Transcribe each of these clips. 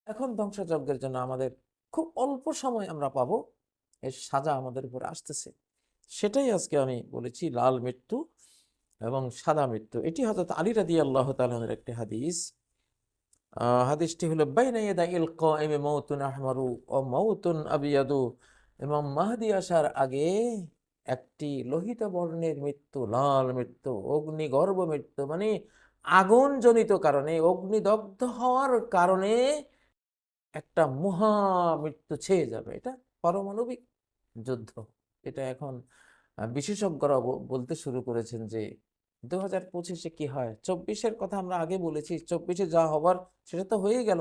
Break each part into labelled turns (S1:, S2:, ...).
S1: এখন ধ্বংসযজ্ঞের জন্য আমাদের খুব অল্প সময় আমরা পাবো, এর সাজা আমাদের উপরে আসতেছে। সেটাই আজকে আমি বলেছি, লাল মৃত্যু এবং সাদা মৃত্যু। এটি হযরত আলী রাদিয়াল্লাহু তাআলা আনহুর একটি হাদিস। হাদিসটি হলো বাইনা ইয়াদাইল কাইমি মাউতুন আহমারু ও মাউতুন আবিয়াদু। ইমাম মাহদী আসার আগে একটি লোহিত বর্ণের মৃত্যু, লাল মৃত্যু, অগ্নিগর্ভ মৃত্যু, মানে আগুন জনিত কারণে, অগ্নিদগ্ধ হওয়ার কারণে একটা মহা মৃত্যু ছেয়ে যাবে। এটা পারমাণবিক যুদ্ধ। এটা এখন বিশেষজ্ঞরা বলতে শুরু করেছেন যে 2025-এ কি হয়। 24-এর কথা আমরা আগে বলেছি, 24-এ যা হবার সেটা তো হয়ে গেল।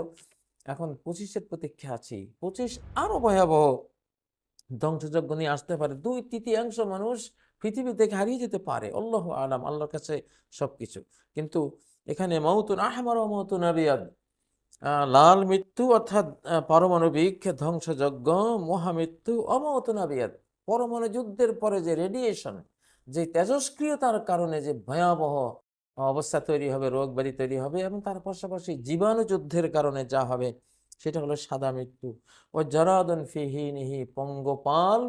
S1: এখন 25-এর প্রতীক্ষা আছি। 25 আরো ভয়াবহ ধ্বংসযজ্ঞ নিয়ে আসতে পারে। 2/3 মানুষ পৃথিবী থেকে হারিয়ে যেতে পারে। আল্লাহু আলাম, আল্লাহর কাছে সবকিছু। কিন্তু এখানে মাউতুন আহমার ও মাউতুন আবিয়াদ, লাল মৃত্যু অর্থাৎ পারমাণবিক ধ্বংসযজ্ঞ, মহামৃত্যু, অমাউতুন আবিয়াদ, পরমাণু যুদ্ধের পরে যে রেডিয়েশন, যে তেজস্ক্রিয়তার কারণে যে ভয়াবহ অবস্থা তৈরি হবে, রোগ ব্যাধি তৈরি হবে, এবং তার পাশাপাশি জীবাণু যুদ্ধের কারণে যা হবে সেটা হলো সাদা মৃত্যু। ও জারাদুন ফি হিনিহি, পঙ্গপাল,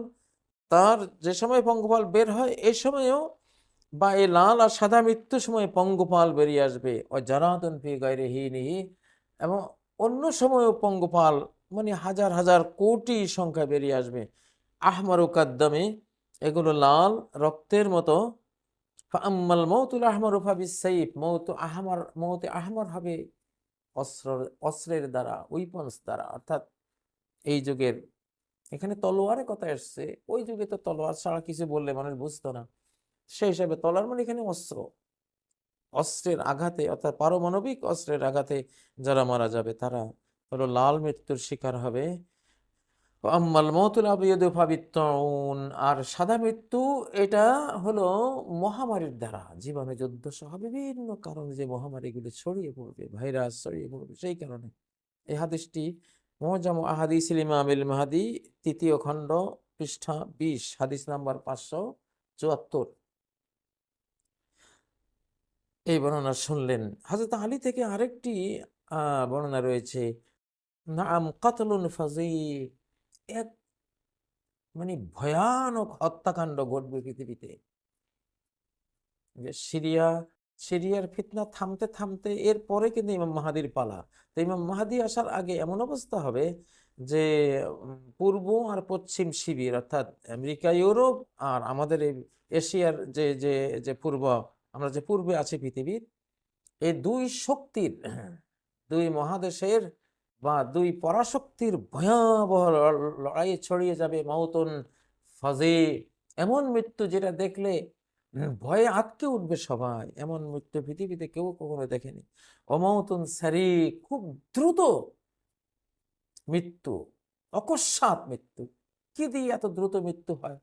S1: তার যে সময় পঙ্গপাল বের হয় এই সময়ও, বা এই লাল আর সাদা মৃত্যুর সময় পঙ্গপাল বেরিয়ে আসবে। ও জারাদুন ফি গায়রি হিনিহি, এবং অন্য সময়ও পঙ্গপাল, মানে হাজার হাজার কোটি সংখ্যায় বেরিয়ে আসবে। আহমারু কাদ্দামে, এগুলো লাল রক্তের মতো। ফাআম্মাল মাউতুল আহমারু ফাবিস-সাইফ, মৌতে আহমার হবে অস্ত্র, অস্ত্রের দ্বারা, উইপন্স দ্বারা। অর্থাৎ এই যুগের, এখানে তলোয়ারের কথা এসছে, ওই যুগে তো তলোয়ার ছাড়া কিছু বললে মানুষ বুঝতো না। সেই হিসাবে তলোয়ার মানে এখানে অস্ত্র, অস্ত্রের আঘাতে, অর্থাৎ পারমাণবিক অস্ত্রের আঘাতে যারা মারা যাবে তারা হলো লাল মৃত্যুর শিকার হবে। আম্মাল মওতুল আবিয়াদু ফাবিত্তাউন, আর সাদা মৃত্যু এটা হলো মহামারীর দ্বারা, জীবাণু যুদ্ধ সহ বিভিন্ন কারণে যে মহামারীগুলো ছড়িয়ে পড়বে, ভাইরাস ছড়িয়ে পড়বে, সেই কারণে। এই হাদিসটি মুআজামু আহাদিসিল ইমামিল মাহদী, 3য় খণ্ড, পৃষ্ঠা 20, হাদিস নাম্বার 574। এই বর্ণনা শুনলেন। হযরত আলী থেকে আরেকটি বর্ণনা রয়েছে, নাআম কাতলুন ফাযী, এক মানে ভয়ানক হত্যাকাণ্ড ঘটবে পৃথিবীতে। যে সিরিয়ার ফিতনা থামতে থামতে এরপরে কিন্তু ইমাম মাহাদির পালা। তো ইমাম মাহাদি আসার আগে এমন অবস্থা হবে যে পূর্ব আর পশ্চিম শিবির, অর্থাৎ আমেরিকা, ইউরোপ আর আমাদের এই এশিয়ার যে যে যে পূর্ব, আমরা যে পূর্বে আছি পৃথিবীর, এই দুই শক্তির, দুই মহাদেশের বা দুই পরাশক্তির ভয়াবহ লড়াই ছড়িয়ে যাবে। মাউতুন ফাজে, এমন মৃত্যু যেটা দেখলে ভয়ে আঁতকে উঠবে সবাই, এমন মৃত্যু পৃথিবীতে কেউ কখনো দেখেনি। অমাউতুন সারি, খুব দ্রুত মৃত্যু, অকস্মাৎ মৃত্যু। কি দিয়ে এত দ্রুত মৃত্যু হয়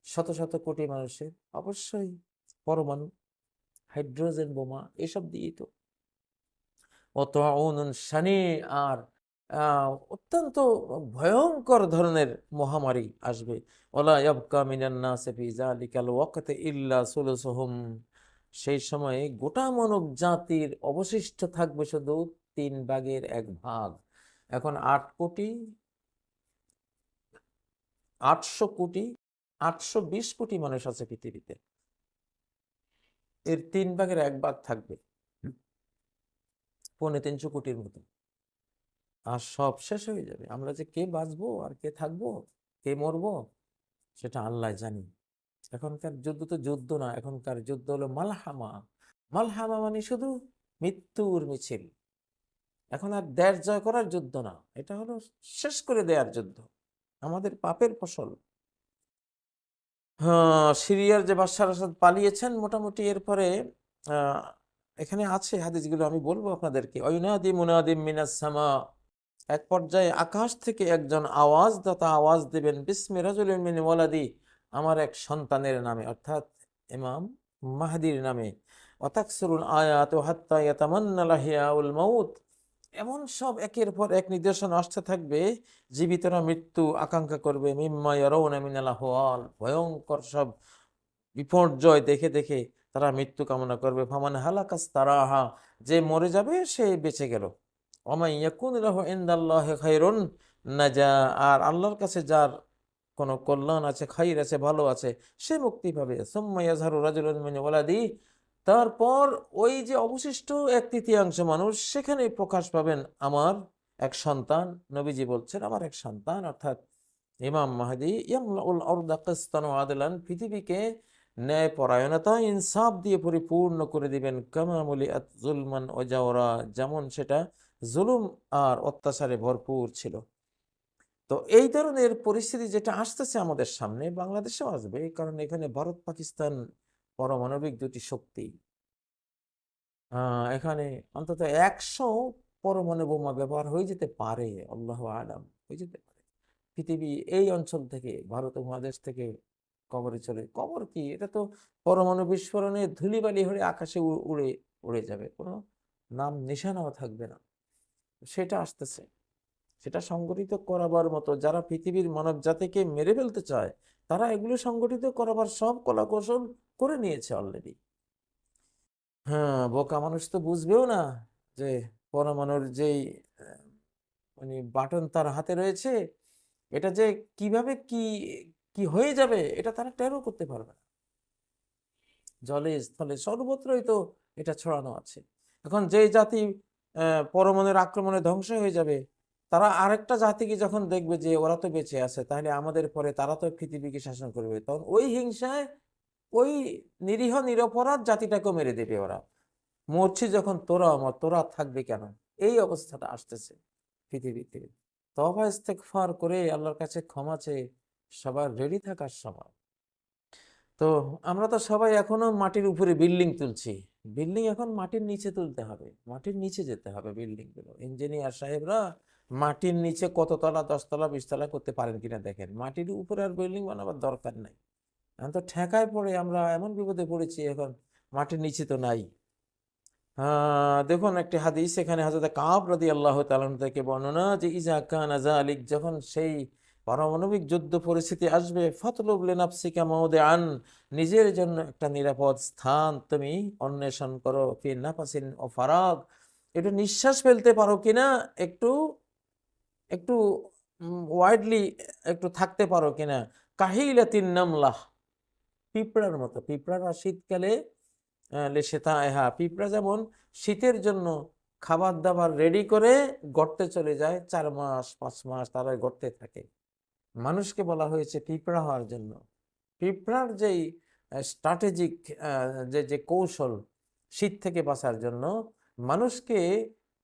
S1: শত শত কোটি মানুষের? অবশ্যই পরমাণু, হাইড্রোজেন বোমা, এসব দিয়েই তো। অতউনুন শানি, আর অত্যন্ত ভয়ঙ্কর ধরনের মহামারী আসবে। ওয়ালা ইয়াবকা মিনান নাসি ফি যালিকাল ওয়াক্তি ইল্লা সুলুসুহুম, সেই সময়ে গোটা মানব জাতির অবশিষ্ট থাকবে শুধু 3/1 এখন 8 কোটি 820 কোটি মানুষ আছে পৃথিবীতে, এর 3/1 থাকবে, 3.25 কোটির মতো। আর সব শেষ হয়ে যাবে। আমরা যে কে বাঁচবো আর কে থাকবো, কে মরবো, সেটা আল্লাহ জানি। এখনকার যুদ্ধ তো যুদ্ধ না, এখনকার যুদ্ধ হলো মালহামা। মালহামা মানে শুধু মৃত্যুর মিছিল। এখন আর দেশ জয় করার যুদ্ধ না, এটা হলো শেষ করে দেওয়ার যুদ্ধ, আমাদের পাপের ফসল। হ্যাঁ, সিরিয়ার যে বাশার আসাদ পালিয়েছেন মোটামুটি, এরপরে আহ এখানে আছে হাদিসগুলো, আমি বলবো আপনাদেরকে। অয়ুনাদি মুনাদিম মিনাস সামা, এক পর্যায়ে আকাশ থেকে একজন আওয়াজদাতা আওয়াজ দেবেন, বিসমি রাজুলিন মিন ওয়ালাদি, আমার এক সন্তানের নামে, অর্থাৎ ইমাম মাহদির নামে। ওয়াতাকসুরুল আয়াতু হাত্তা ইয়াতামান্না লাহিয়াউল মাউত, এমন সব একের পর এক নিদর্শন আসতে থাকবে, জীবিতরা মৃত্যু আকাঙ্ক্ষা করবে। মিম্মা ইয়ারাউনা মিনাল আহওয়াল, ভয়ঙ্কর সব বিপর্যয় দেখে দেখে তারা মৃত্যু কামনা করবে। ফামান হালাকাস তারাহা, যে মরে যাবে সে বেঁচে গেল। ওমাই ইয়াকুন লাহু ইনদাল্লাহি খায়রুন নাজা, আর আল্লাহর কাছে যার কোনো কল্যাণ আছে, খাইর আছে, ভালো আছে, সে মুক্তি পাবে। সুম্মা ইয়াজহারু রাজুলুন মিন ওয়ালাদি, তারপর ওই যে অবশিষ্ট 1/3 মানুষ, সেখানে প্রকাশ পাবেন আমার এক সন্তান। নবীজি বলছেন আমার এক সন্তান অর্থাৎ ইমাম মাহদী, ইয়ামলাউল আরদা কিসতান ওয়া আদলান, পৃথিবীকে ন্যায় পরায়ণতা, ইনসাফ দিয়ে পরিপূর্ণ করে দিবেন। কামা মুলিআত যুলমান ওয়া জাওরা, যেমন সেটা জুলুম আর অত্যাচারে ভরপুর ছিল। তো এই ধরনের পরিস্থিতি যেটা আসতেছে আমাদের সামনে, বাংলাদেশেও আসবে, কারণ এখানে ভারত পাকিস্তান পারমাণবিক দুটি শক্তি, এখানে অন্তত 100 পরমাণু বোমা ব্যবহার হয়ে যেতে পারে, আল্লাহু আলাম, হয়ে যেতে পারে। পৃথিবী এই অঞ্চল থেকে, ভারত উপমহাদেশ থেকে কবরে চলে, কবর কি, এটা তো পরমাণু বিস্ফোরণে ধূলিবালি হয়ে আকাশে উড়ে উড়ে যাবে, কোনো নাম নিশানাও থাকবে না। সেটা আসতেছে, সেটা সংগঠিত করাবার মতো যারা পৃথিবীর মানব জাতিকে মেরে ফেলতে চায়, তারা এগুলো সংগঠিত করাবার সব কলা কৌশল করে নিয়েছে অলরেডি। হ্যাঁ, বোকা মানুষ তো বুঝবেও না যে পরমাণুর যেই মানে বাটন তার হাতে রয়েছে, এটা যে কিভাবে কি কি হয়ে যাবে এটা তারা টেরও করতে পারবে না। জলে স্থলে সর্বত্রই তো এটা ছড়ানো আছে। এখন যে জাতি পরমাণুর আক্রমণে ধ্বংস হয়ে যাবে, তারা আরেকটা জাতিকে যখন দেখবে যে ওরা তো বেঁচে আছে, তাহলে আমাদের পরে তারা তো পৃথিবীকে শাসন করবে, তখন ওই হিংসায় ওই নিরীহ নিরপরাধ জাতিটাকেও মেরে দেবে ওরা। মরছি যখন তোরা আমার, তোরা থাকবে কেন, এই অবস্থাটা আসতেছে পৃথিবীতে। তওবা ইস্তেগফার করে আল্লাহর কাছে ক্ষমা চেয়ে সবার রেডি থাকার সময়। তো আমরা তো সবাই এখনো মাটির উপরে বিল্ডিং তুলছি। বিল্ডিং এখন মাটির নিচে তুলতে হবে, মাটির নিচে যেতে হবে বিল্ডিং গুলো। ইঞ্জিনিয়ার সাহেবরা মাটির নিচে কত তলা, 10 তলা 20 তলা করতে পারেন কিনা দেখেন। মাটির উপরে আর বিল্ডিং বানাবার দরকার নাই। এখন তো ঠেকায় পড়ে আমরা এমন বিপদে পড়েছি, এখন মাটির নিচে তো নাই। দেখুন একটি হাদিস, এখানে হযরত কাব রাদিয়াল্লাহু তাআলা থেকে বর্ণনা, যে ইজা কানা যালিক, যখন সেই পারমাণবিক যুদ্ধ পরিস্থিতি আসবে, ফাতলুব লিনাফসিকা মাওদিআন, নিজের জন্য একটা নিরাপদ স্থান তুমি অন্বেষণ করো, ফি নাফাসিন ও ফারাগ, একটু নিঃশ্বাস ফেলতে পারো কিনা, একটু একটু ওয়াইডলি একটু থাকতে পারো কিনা। কাহিলাতিন নামলাহ, পিঁপড়ার মতো। পিঁপড়ারা শীতকালে পিঁপড়া যেমন শীতের জন্য খাবার দাবার রেডি করে গর্তে চলে যায়, 4 মাস 5 মাস তারা গর্তে থাকে। মানুষকে বলা হয়েছে পিঁপড়া হওয়ার জন্য। পিঁপড়ার যেই স্ট্র্যাটেজিক যে যে কৌশল শীত থেকে বাঁচার জন্য, মানুষকে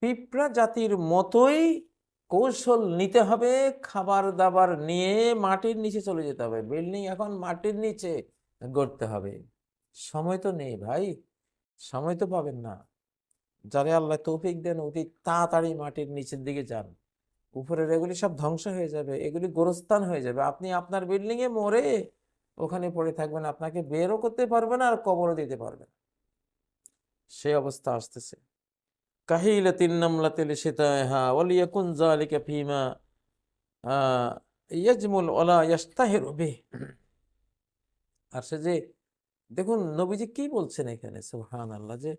S1: পিঁপড়া জাতির মতোই কৌশল নিতে হবে। খাবার দাবার নিয়ে মাটির নিচে চলে যেতে হবে, বিল্ডিং এখন মাটির নিচে গড়তে হবে। সময় তো নেই ভাই, সময় তো পাবেন না। যারে আল্লাহ তৌফিক দেন অতি তাড়াতাড়ি মাটির নিচের দিকে যান। উপরের এগুলি সব ধ্বংস হয়ে যাবে, এগুলি গোরস্থান হয়ে যাবে। আপনি আপনার বিল্ডিং এ মরে ওখানে পড়ে থাকবেন, আপনাকে বেরও করতে পারবে না, আর কবরও দিতে পারবে না। সেই অবস্থা আসতেছে। কাহিলাতিন নামলাতি লিশিতাইহা ওয়ালিয়াকুন যালিকা ফীমা ইয়াজমুল ওয়ালা ইয়াস্তাহিরু বিহ। আর সে যে, দেখুন নবীজি কি বলছেন এখানে, সুবহানাল্লাহ, যে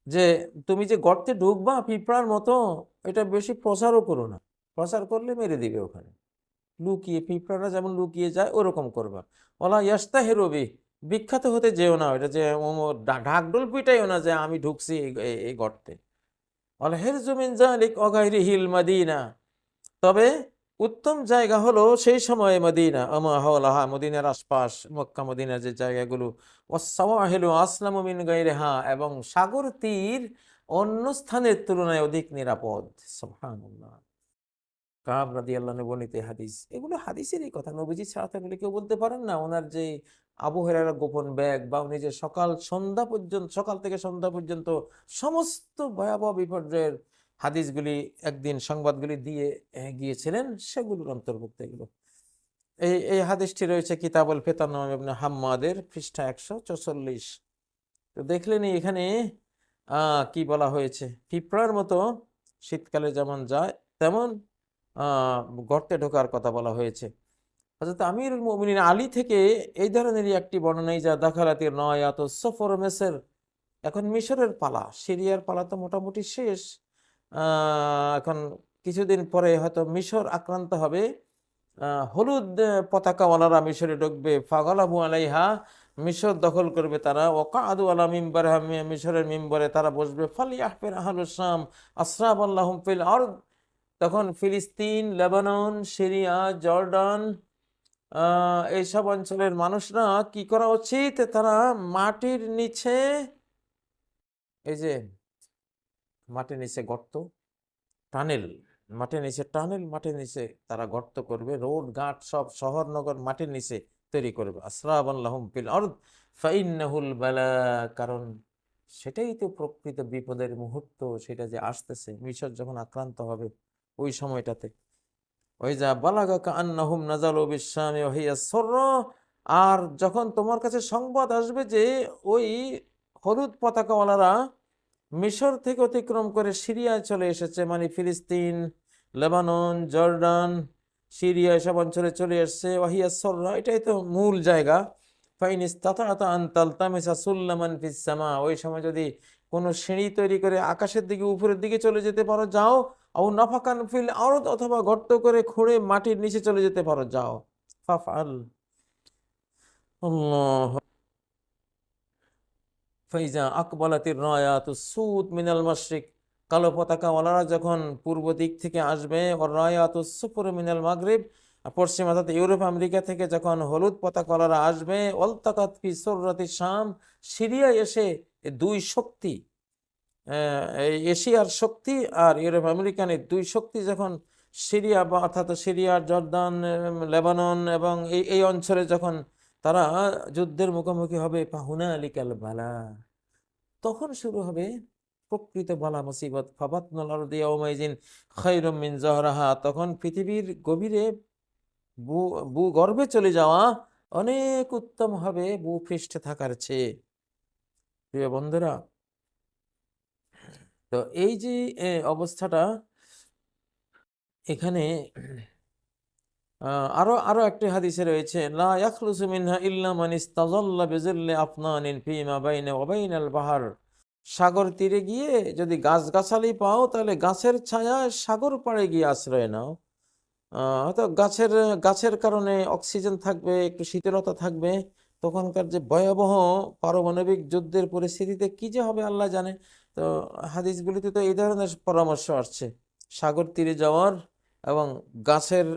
S1: যে তুমি যে গর্তে ঢুকবা পিঁপড়ার মতো, এটা বেশি প্রচারও করো না, প্রচার করলে মেরে দিবে ওখানে। লুকিয়ে, পিঁপড়ারা যেমন লুকিয়ে যায় ওরকম করবা। ওলা ইয়াস্তাহিরু বিহ, বিখ্যাত হতে যেও না, এটা যে ঢাকঢোল পিটাইও না যে আমি ঢুকছি এই গর্তে। ওলা হিরজু মিন যালিক ওয়া গায়রিহিল মাদিনা, তবে উত্তম জায়গা হলো সেই সময়ে মদিনা, আমা হাওলাহা, মদিনার আশপাশ, মক্কা মদিনার যে জায়গাগুলো, ওয়াসসাওয়াহিলু আসলামু মিন গায়রিহা, এবং সাগর তীর অন্য স্থানের তুলনায় অধিক নিরাপদ। সুবহানাল্লাহ। কাব রাদিয়াল্লাহু আনহু বর্ণিত হাদিস, এগুলো হাদিসেরই কথা, নবীজি ছাড়া তো এগুলো কেউ বলতে পারেন না। ওনার যে আবু হুরায়রার গোপন ব্যাগ, বা উনি যে সকাল থেকে সন্ধ্যা পর্যন্ত সমস্ত ভয়াবহ বিপর্যয়ের হাদিসগুলি একদিন সংবাদগুলি দিয়ে গিয়েছিলেন, সেগুলোর অন্তর্ভুক্ত এগুলো। এই হাদিসটি রয়েছে কিতাবুল ফিতান ইবনে হাম্মাদের, পৃষ্ঠা 144। তো দেখলেনি এখানে কি বলা হয়েছে, পিঁপড়ার মতো শীতকালে যেমন যায়, তেমন গর্তে ঢোকার কথা বলা হয়েছে। হযরত আমিরুল মুমিনিন আলী থেকে এই ধরনেরই একটি বর্ণনা, যা দাখালাতির নয়াত সফর মেসের, এখন মিশরের পালা, সিরিয়ার পালা তো মোটামুটি শেষ। এখন কিছুদিন পরে হয়তো মিশর আক্রান্ত হবে। হলুদ পতাকাওয়ালারা মিশরে ঢুকবে, ফাগালাবু আলাইহা, মিশর দখল করবে তারা। ওয়াকাদু আলা মিম্বারে, মিশরের মিম্বরে তারা বসবে। ফালিয়াহফির আহলুশ শাম আসরাবাল্লাহুম ফিল আরদ, তখন ফিলিস্তিন, লেবানন, সিরিয়া, জর্ডান, এইসব অঞ্চলের মানুষরা কি করা উচিত? তারা মাটির নিচে, এই যে মাটির নিচে গর্ত, টানেল, মাটির নিচে টানেল, মাটির নিচে তারা গর্ত করবে, রোড ঘাট সব শহর নগর মাটির নিচে তৈরি করবে। আসরাবাল্লাহুম ফিল আরদ ফাইন্নাহুল বালা, কারণ সেটাই তো প্রকৃত বিপদের মুহূর্ত, সেটা যে আসতেছে, মিশর যখন আক্রান্ত হবে ওই সময়টাতে। ওই যা বালাগা কান্নাহুম নাজালু বিশ-শামি ওয়া হিয়া সুররা, আর যখন তোমার কাছে সংবাদ আসবে যে ওই হলুদ পতাকাওয়ালারা মিশর থেকে অতিক্রম করে সিরিয়ায় চলে এসেছে, মানে ফিলিস্তিন, লেবানন, জর্ডান, সিরিয়া এসব অঞ্চলে চলে এসেছে, ওয়াহিয়া সররা, এটাই তো মূল জায়গা। ফাইন ইসতাতা'তা আন তালতামিসা সুল্লামান ফিস সামা, ওই সময় যদি কোনো সিঁড়ি তৈরি করে আকাশের দিকে, উপরের দিকে চলে যেতে পারো যাও। আও নাফাকান ফিল আরদ, অথবা গর্ত করে খুঁড়ে মাটির নিচে চলে যেতে পারো যাও। ফাফআল। আল্লাহ। ফাইজা আকবালাতির রায়াতুস সুদ মিনাল মাশরিক, কালো পতাকাওয়ালারা যখন পূর্ব দিক থেকে আসবে, ওর রায়াতুস সুফর মিনাল মাগরিব, পশ্চিম অর্থাৎ ইউরোপ আমেরিকা থেকে যখন হলুদ পতাকাওয়ালারা আসবে, ওয়ালতাকাত ফি সুররাতি শাম, সিরিয়ায় এসে দুই শক্তি, এই এশিয়ার শক্তি আর ইউরোপ আমেরিকানের দুই শক্তি যখন সিরিয়া বা অর্থাৎ সিরিয়া, জর্দান, লেবানন এবং এই এই অঞ্চলে যখন তারা যুদ্ধের মুখোমুখি হবে, ফাহুনালিকাল বালা, তখন শুরু হবে প্রকৃত বালা মুসিবত। ফাবাতনাল আরদি ইয়াওমাইযিন খায়রুম মিন যাহরাহা, তখন পৃথিবীর গভীরে ভূগর্ভে চলে যাওয়া অনেক উত্তম হবে ভূপৃষ্ঠে থাকার চেয়ে। প্রিয় বন্ধুরা, তো এই যে অবস্থাটা এখানে, আরো আরো একটি হাদিসে রয়েছে, লা ইয়াখলুসু মিনহা ইল্লা মান ইস্তাযাল্লা বিযিল্লি আফনানিন ফীমা বাইনা ওয়া বাইনাল বাহর, সাগর তীরে গিয়ে যদি গাছগাছালি পাও তাহলে গাছের ছায়ায় সাগর পাড়ে গিয়ে আশ্রয় নাও। হয়তো গাছের গাছের কারণে অক্সিজেন থাকবে, একটু শীতলতা থাকবে। তখনকার যে ভয়াবহ পারমাণবিক যুদ্ধের পরিস্থিতিতে কি যে হবে আল্লাহ জানে। তো হাদিসগুলিতে তো এই ধরনের পরামর্শ আসছে, সাগর তীরে যাওয়ার এবং গাছের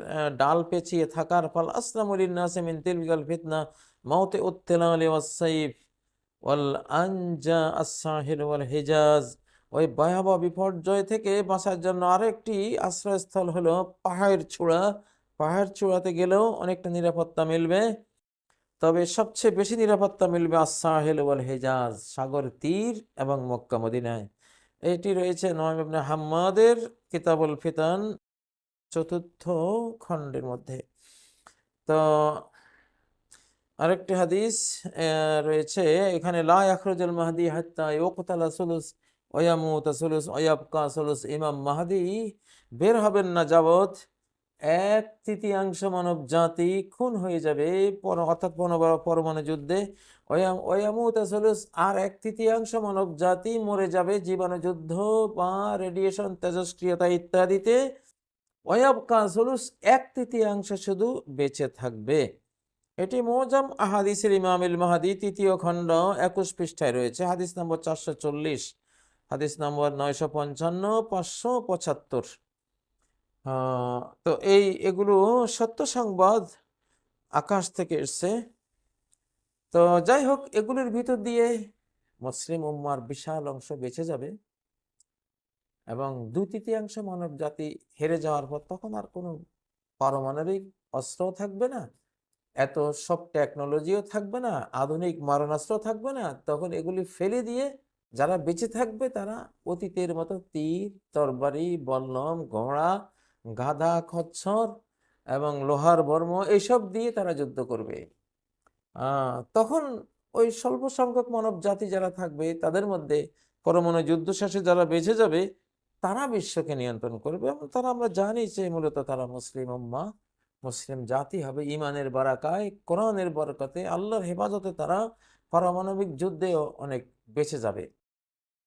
S1: ডাল পেঁচিয়ে থাকার। ফল আসলামু লিন-নাসি মিন তিলকাল ফিতনা মাউতে উত্তিলালি ওয়াস-সাইফ ওয়াল আনজা আস-সাহির ওয়াল হিজাজ, ওই ভয়াবহ বিপর্যয় থেকে বাঁচার জন্য আরেকটি আশ্রয়স্থল হলো পাহাড় চূড়া। পাহাড় চূড়াতে গেলেও অনেকটা নিরাপত্তা মিলবে, তবে সবচেয়ে বেশি নিরাপত্তা মিলবে আস-সাহিল ওয়াল হিজাজ, সাগর তীর এবং মক্কা মদিনায়। এটি রয়েছে নুআইম ইবনে হাম্মাদের কিতাবুল ফিতান ৪র্থ খণ্ডের মধ্যে। তো আরেকটি হাদিস রয়েছে এখানে, লা ইয়াখরুজুল মাহদি হাত্তা ইউকতালা সুলুস ওয়া ইয়ামুতা সুলুস ওয়া ইয়াবকা সুলুস, ইমাম মাহদি বের হবেন না যাবত 1/3 মানব জাতি খুন হয়ে যাবে, অর্থাৎ পরমাণু যুদ্ধে। ওয়া ইয়ামুতা সুলুস, আর 1/3 মানব জাতি মরে যাবে জীবাণু যুদ্ধ বা রেডিয়েশন, তেজস্ক্রিয়তা ইত্যাদিতে। ওয়া ইয়াবকা সুলুস, 1/3 শুধু বেঁচে থাকবে। এটি মুআজাম আহাদিসের ইমামিল মাহদি 3য় খণ্ড 21 পৃষ্ঠায় রয়েছে, হাদিস নম্বর 440, হাদিস নম্বর 955, 575। তো এগুলো সত্য সংবাদ, আকাশ থেকে এসছে। তো যাই হোক, এগুলোর ভিতর দিয়ে মুসলিম উম্মার বিশাল অংশ বেঁচে যাবে এবং 2/3 মানব জাতি হেরে যাওয়ার পর তখন আর কোনো পারমাণবিক অস্ত্র থাকবে না, এত সব টেকনোলজিও থাকবে না, আধুনিক মারণাস্ত্র থাকবে না। তখন এগুলি ফেলে দিয়ে যারা বেঁচে থাকবে তারা অতীতের মতো তীর, তরবারি, বল্লম, ঘোড়া, গাধা, খচ্চর এবং লোহার বর্ম এইসব দিয়ে তারা যুদ্ধ করবে। তখন ওই স্বল্প সংখ্যক মানব জাতি যারা থাকবে তাদের মধ্যে পরমাণু যুদ্ধ শেষে যারা বেঁচে যাবে তারা বিশ্বকে নিয়ন্ত্রণ করবে, এবং তারা, আমরা জানি যে মূলত তারা মুসলিম উম্মা, মুসলিম জাতি হবে। ইমানের বারাকায়, কোরআনের বরকতে, আল্লাহর হেফাজতে তারা পারমাণবিক যুদ্ধেও অনেক বেঁচে যাবে।